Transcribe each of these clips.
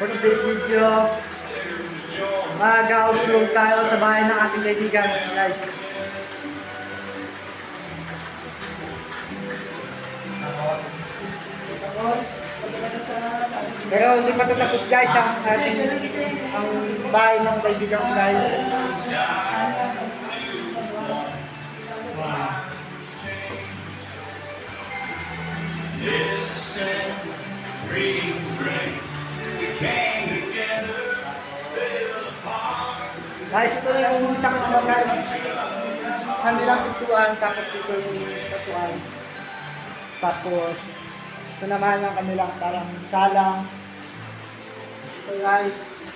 For today's video, mag-house tour tayo sa bahay ng ating kaibigan, guys. Pero hindi pa tapos guys ang bahay ng kaibigan ko, guys. Guys, ito yung isang ano guys. Sa nilang pintuan, tapos dito yung kasuan. Tapos, ito naman ang kanilang parang salang. Ito guys,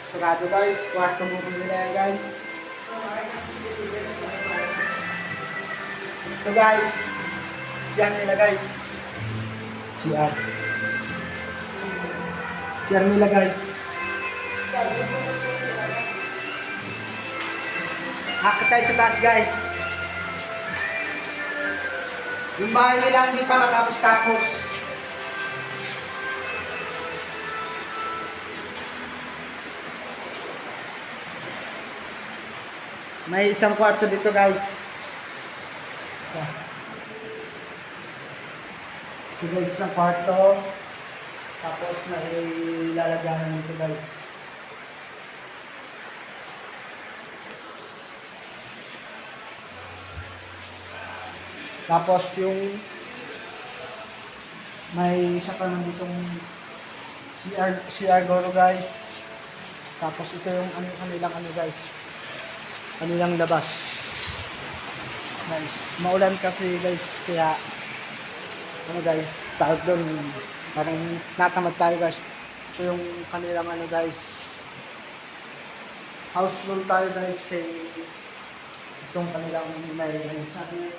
sarado guys, kwarto mo nila yan guys. Ito guys, siya nila guys. CR nila guys. Akit tayo sa taas guys. Yung bahay nila hindi pa matapos-tapos. May isang kwarto dito guys. So guys, isang kwarto. Tapos may lalagyan nito guys. Tapos yung may isa pa naman ditong CR goro guys. Tapos ito yung kanilang guys. Kanilang labas. Guys, maulan kasi guys kaya guys, tawag doon parang natamad tayo guys. Ito yung kanilang guys. House room tayo guys kay itong kanilang may sabi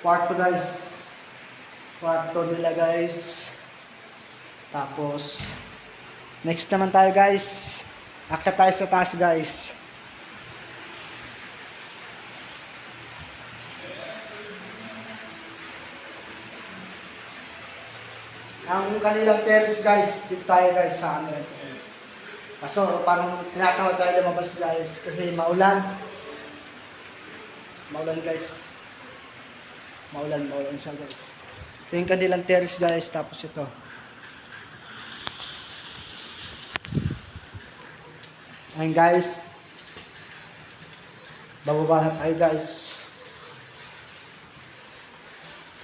kwarto guys. Kwarto nila guys. Tapos next naman tayo guys. Akyat tayo sa taas guys. Ang kanilang terrace guys, dito tayo guys sa kanilang terrace. Kaso parang tinatawag tayo lumabas guys kasi maulan. Maulan guys. Maulan siya guys. Ito yung kanilang terrace guys, tapos ito. Ayun guys. Bababa na tayo guys.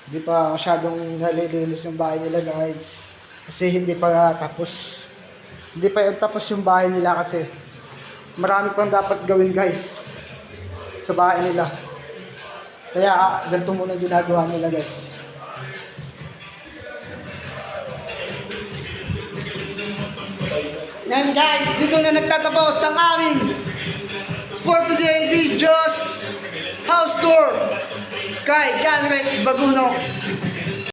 Hindi pa masyadong nalilinis yung bahay nila guys. Kasi hindi pa tapos. Hindi pa yung tapos yung bahay nila kasi marami pang dapat gawin guys sa bahay nila. Kaya ganito muna ginagawa nila guys. Yan guys, dito na nagtatapos ang aming for today videos house tour kay Ganrek Baguno.